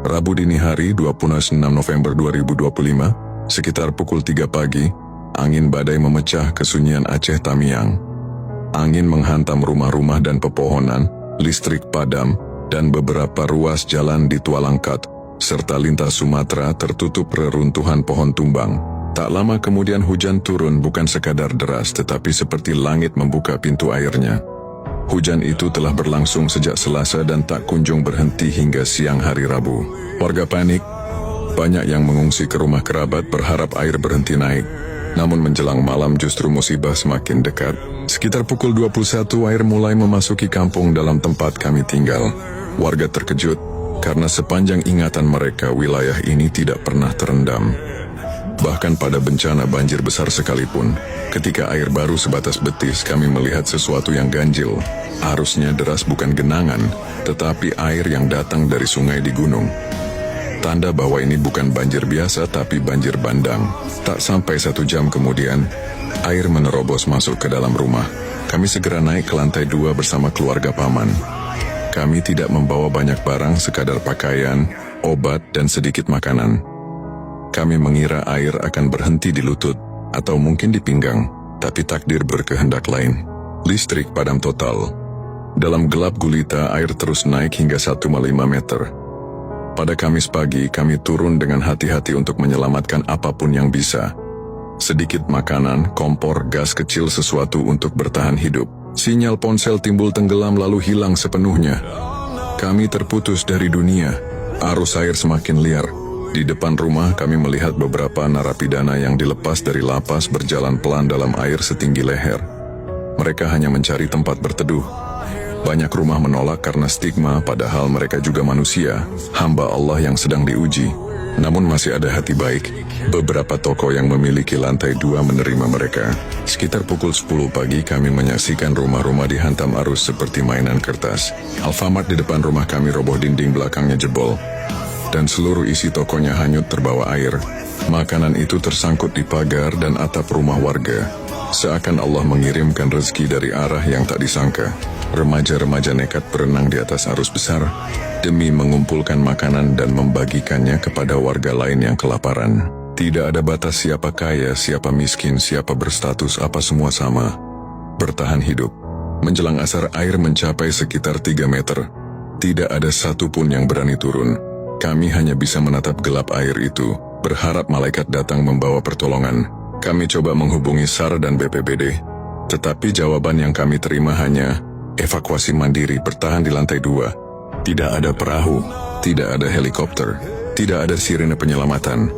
Rabu dini hari 26 November 2025, sekitar pukul 3 pagi, angin badai memecah kesunyian Aceh Tamiang. Angin menghantam rumah-rumah dan pepohonan, listrik padam, dan beberapa ruas jalan di Tualangkat, serta lintas Sumatera tertutup reruntuhan pohon tumbang. Tak lama kemudian hujan turun bukan sekadar deras tetapi seperti langit membuka pintu airnya. Hujan itu telah berlangsung sejak Selasa dan tak kunjung berhenti hingga siang hari Rabu. Warga panik, banyak yang mengungsi ke rumah kerabat berharap air berhenti naik. Namun menjelang malam justru musibah semakin dekat. Sekitar pukul 21 air mulai memasuki kampung dalam tempat kami tinggal. Warga terkejut karena sepanjang ingatan mereka wilayah ini tidak pernah terendam. Bahkan pada bencana banjir besar sekalipun, ketika air baru sebatas betis kami melihat sesuatu yang ganjil. Arusnya deras bukan genangan, tetapi air yang datang dari sungai di gunung. Tanda bahwa ini bukan banjir biasa tapi banjir bandang. Tak sampai 1 jam kemudian, air menerobos masuk ke dalam rumah. Kami segera naik ke lantai 2 bersama keluarga paman. Kami tidak membawa banyak barang, sekadar pakaian, obat, dan sedikit makanan. Kami mengira air akan berhenti di lutut, atau mungkin di pinggang, tapi takdir berkehendak lain. Listrik padam total. Dalam gelap gulita, air terus naik hingga 1,5 meter. Pada Kamis pagi, kami turun dengan hati-hati untuk menyelamatkan apapun yang bisa. Sedikit makanan, kompor, gas kecil, sesuatu untuk bertahan hidup. Sinyal ponsel timbul tenggelam lalu hilang sepenuhnya. Kami terputus dari dunia. Arus air semakin liar. Di depan rumah kami melihat beberapa narapidana yang dilepas dari lapas berjalan pelan dalam air setinggi leher. Mereka hanya mencari tempat berteduh. Banyak rumah menolak karena stigma, padahal mereka juga manusia, hamba Allah yang sedang diuji. Namun masih ada hati baik. Beberapa toko yang memiliki lantai 2 menerima mereka. Sekitar pukul 10 pagi kami menyaksikan rumah-rumah dihantam arus seperti mainan kertas. Alfamart di depan rumah kami roboh, dinding belakangnya jebol, dan seluruh isi tokonya hanyut terbawa air. Makanan itu tersangkut di pagar dan atap rumah warga. Seakan Allah mengirimkan rezeki dari arah yang tak disangka. Remaja-remaja nekat berenang di atas arus besar demi mengumpulkan makanan dan membagikannya kepada warga lain yang kelaparan. Tidak ada batas siapa kaya, siapa miskin, siapa berstatus, apa semua sama. Bertahan hidup. Menjelang asar air mencapai sekitar 3 meter. Tidak ada satupun yang berani turun. Kami hanya bisa menatap gelap air itu, berharap malaikat datang membawa pertolongan. Kami coba menghubungi SAR dan BPBD, tetapi jawaban yang kami terima hanya evakuasi mandiri, bertahan di lantai 2. Tidak ada perahu, tidak ada helikopter, tidak ada sirene penyelamatan.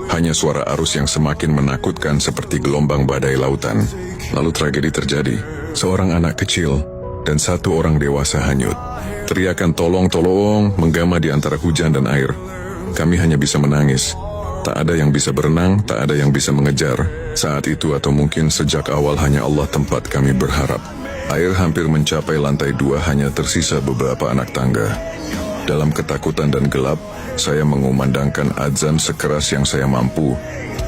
Hanya suara arus yang semakin menakutkan seperti gelombang badai lautan. Lalu tragedi terjadi. Seorang anak kecil dan 1 orang dewasa hanyut. Teriakan tolong-tolong menggama di antara hujan dan air. Kami hanya bisa menangis. Tak ada yang bisa berenang, tak ada yang bisa mengejar. Saat itu atau mungkin sejak awal hanya Allah tempat kami berharap. Air hampir mencapai lantai 2, hanya tersisa beberapa anak tangga. Dalam ketakutan dan gelap, saya mengumandangkan azan sekeras yang saya mampu,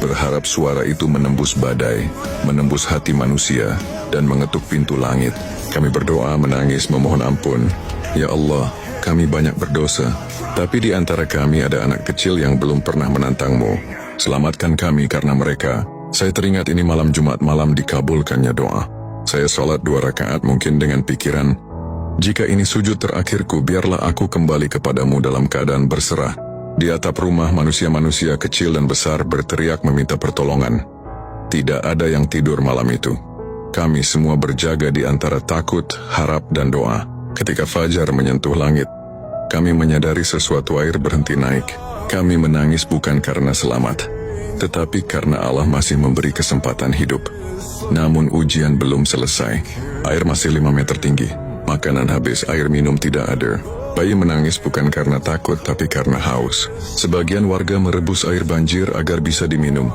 berharap suara itu menembus badai, menembus hati manusia, dan mengetuk pintu langit. Kami berdoa, menangis, memohon ampun. Ya Allah, kami banyak berdosa, tapi di antara kami ada anak kecil yang belum pernah menantangmu. Selamatkan kami karena mereka. Saya teringat ini malam Jumat malam dikabulkannya doa. Saya sholat 2 rakaat mungkin dengan pikiran, jika ini sujud terakhirku, biarlah aku kembali kepadamu dalam keadaan berserah. Di atap rumah manusia-manusia kecil dan besar berteriak meminta pertolongan. Tidak ada yang tidur malam itu. Kami semua berjaga di antara takut, harap, dan doa. Ketika fajar menyentuh langit, kami menyadari sesuatu air berhenti naik. Kami menangis bukan karena selamat, tetapi karena Allah masih memberi kesempatan hidup. Namun ujian belum selesai. Air masih 5 meter tinggi. Makanan habis, air minum tidak ada. Bayi menangis bukan karena takut tapi karena haus. Sebagian warga merebus air banjir agar bisa diminum.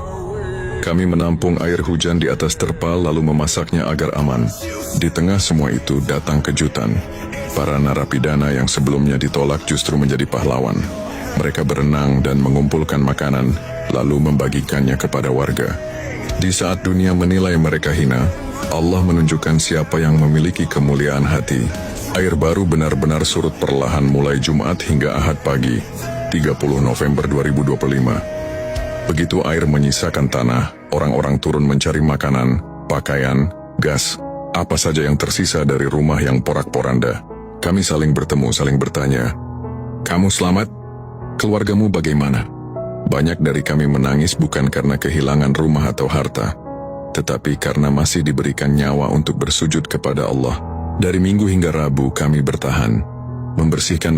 Kami menampung air hujan di atas terpal lalu memasaknya agar aman. Di tengah semua itu datang kejutan. Para narapidana yang sebelumnya ditolak justru menjadi pahlawan. Mereka berenang dan mengumpulkan makanan, lalu membagikannya kepada warga. Di saat dunia menilai mereka hina, Allah menunjukkan siapa yang memiliki kemuliaan hati. Air baru benar-benar surut perlahan mulai Jumat hingga Ahad pagi. 30 November 2025. Begitu air menyisakan tanah, orang-orang turun mencari makanan, pakaian, gas, apa saja yang tersisa dari rumah yang porak-poranda. Kami saling bertemu, saling bertanya, "Kamu selamat? Keluargamu bagaimana?" Banyak dari kami menangis bukan karena kehilangan rumah atau harta, tetapi karena masih diberikan nyawa untuk bersujud kepada Allah. Dari Minggu hingga Rabu kami bertahan, membersihkan